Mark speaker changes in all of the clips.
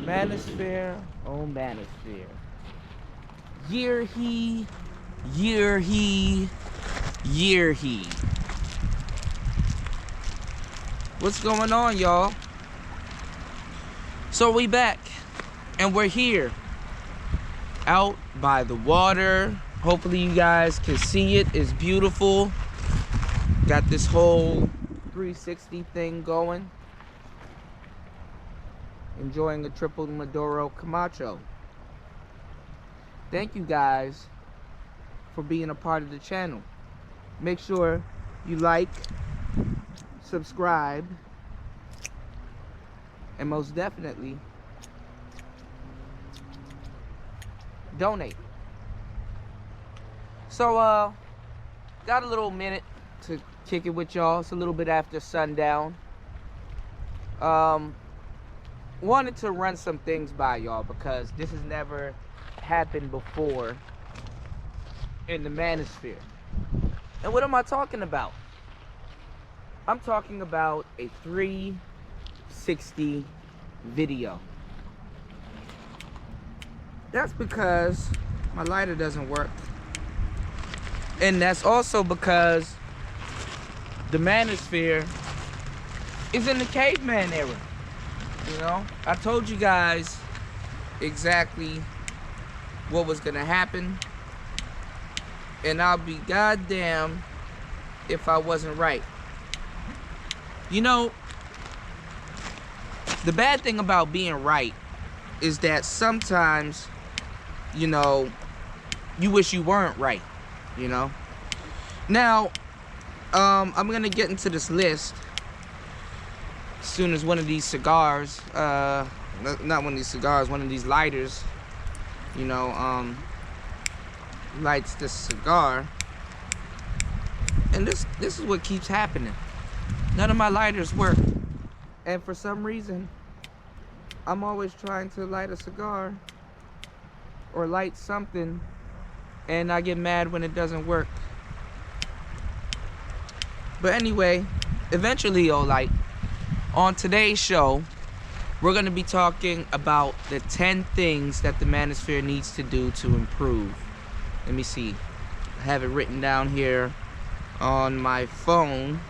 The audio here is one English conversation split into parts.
Speaker 1: Manosphere, oh Manosphere. Year he, year he, year he. What's going on, y'all? So we back, and we're here, out by the water. Hopefully you guys can see it. It's beautiful. Got this whole 360 thing going. Enjoying a triple Maduro Camacho. Thank you guys for being a part of the channel. Make sure you like, subscribe, and most definitely donate. So got a little minute to kick it with y'all. It's a little bit after sundown. Wanted to run some things by y'all because this has never happened before in the Manosphere. And what am I talking about? I'm talking about a 360 video. That's because my lighter doesn't work. And that's also because the Manosphere is in the caveman era. You know, I told you guys exactly what was gonna happen, and I'll be goddamn if I wasn't right. You know, the bad thing about being right is that sometimes, you know, you wish you weren't right, you know. Now, I'm gonna get into this list as soon as one of these cigars, not one of these cigars, one of these lighters, you know, lights this cigar. And this is what keeps happening. None of my lighters work. And for some reason, I'm always trying to light a cigar or light something, and I get mad when it doesn't work. But anyway, eventually it'll light. On today's show, we're going to be talking about the 10 things that the Manosphere needs to do to improve. Let me see. I have it written down here on my phone.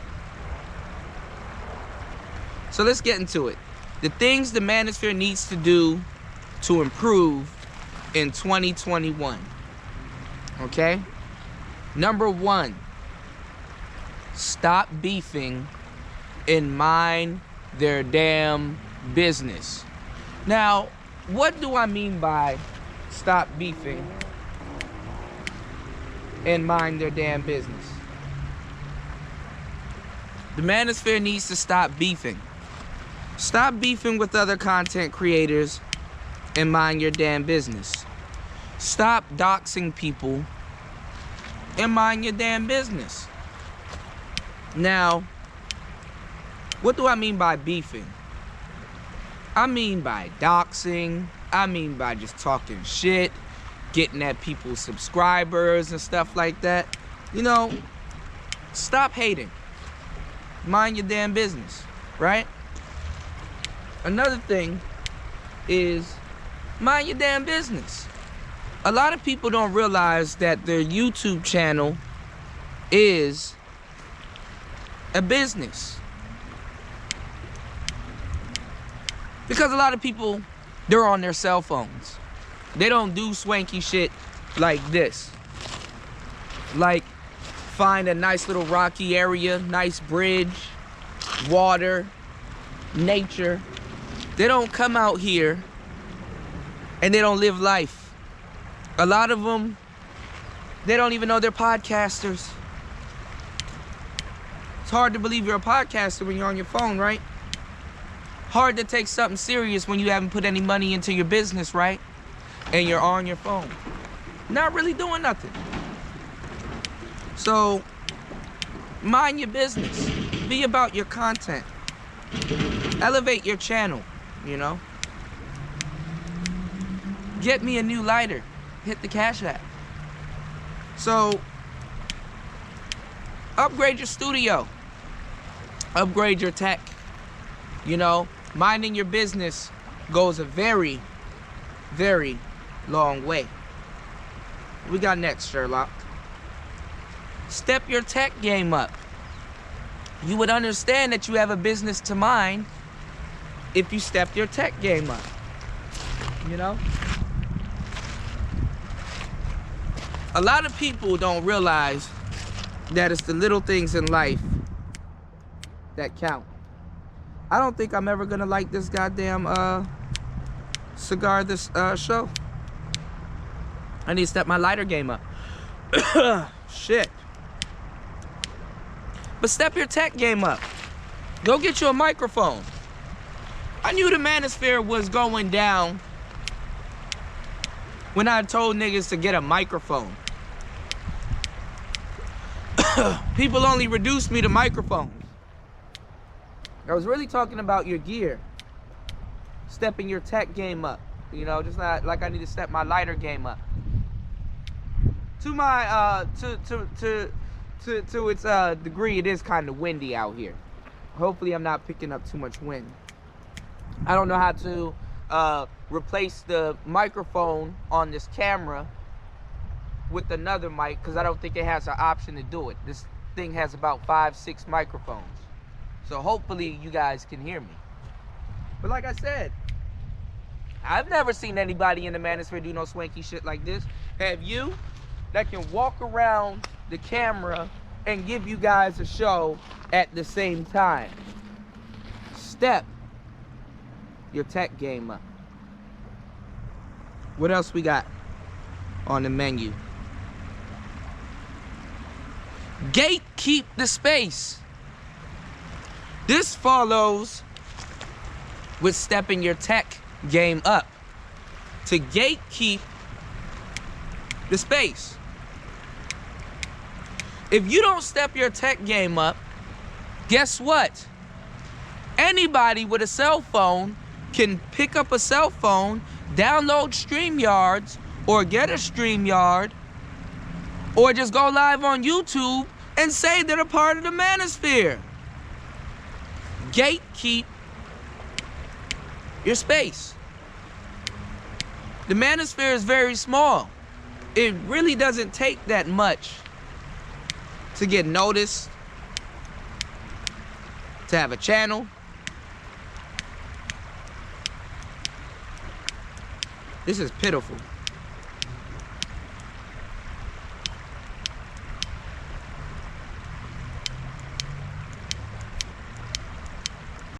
Speaker 1: So let's get into it. The things the Manosphere needs to do to improve in 2021. Okay? Number 1, stop beefing and mind their damn business. Now, what do I mean by stop beefing and mind their damn business? The Manosphere needs to stop beefing. Stop beefing with other content creators and mind your damn business. Stop doxing people and mind your damn business. Now, what do I mean by beefing? I mean by doxing. I mean by just talking shit, getting at people's subscribers and stuff like that. You know, stop hating. Mind your damn business, right? Another thing is mind your damn business. A lot of people don't realize that their YouTube channel is a business. Because a lot of people, they're on their cell phones. They don't do swanky shit like this. Like find a nice little rocky area, nice bridge, water, nature. They don't come out here and they don't live life. A lot of them, they don't even know they're podcasters. It's hard to believe you're a podcaster when you're on your phone, right? Hard to take something serious when you haven't put any money into your business, right? And you're on your phone. Not really doing nothing. So, mind your business. Be about your content. Elevate your channel, you know? Get me a new lighter. Hit the Cash App. So, upgrade your studio. Upgrade your tech. You know, minding your business goes a very, very long way. We got next, Sherlock. Step your tech game up. You would understand that you have a business to mind if you step your tech game up. You know? A lot of people don't realize that it's the little things in life that count. I don't think I'm ever gonna like this goddamn cigar this show. I need to step my lighter game up. Shit. But step your tech game up. Go get you a microphone. I knew the Manosphere was going down when I told niggas to get a microphone. People only reduced me to microphones. I was really talking about your gear. Stepping your tech game up. You know, just not like I need to step my lighter game up. To my to its degree, it is kind of windy out here. Hopefully I'm not picking up too much wind. I don't know how to replace the microphone on this camera with another mic, because I don't think it has an option to do it. This thing has about 5-6 microphones. So hopefully you guys can hear me. But like I said, I've never seen anybody in the Manosphere do no swanky shit like this. Have you? That can walk around the camera and give you guys a show at the same time. Step your tech game up. What else we got on the menu? Gatekeep the space. This follows with stepping your tech game up. To gatekeep the space. If you don't step your tech game up, guess what? Anybody with a cell phone can pick up a cell phone, download StreamYards, or get a StreamYard, or just go live on YouTube and say they're a part of the Manosphere. Gatekeep your space. The Manosphere is very small. It really doesn't take that much to get noticed, to have a channel. This is pitiful.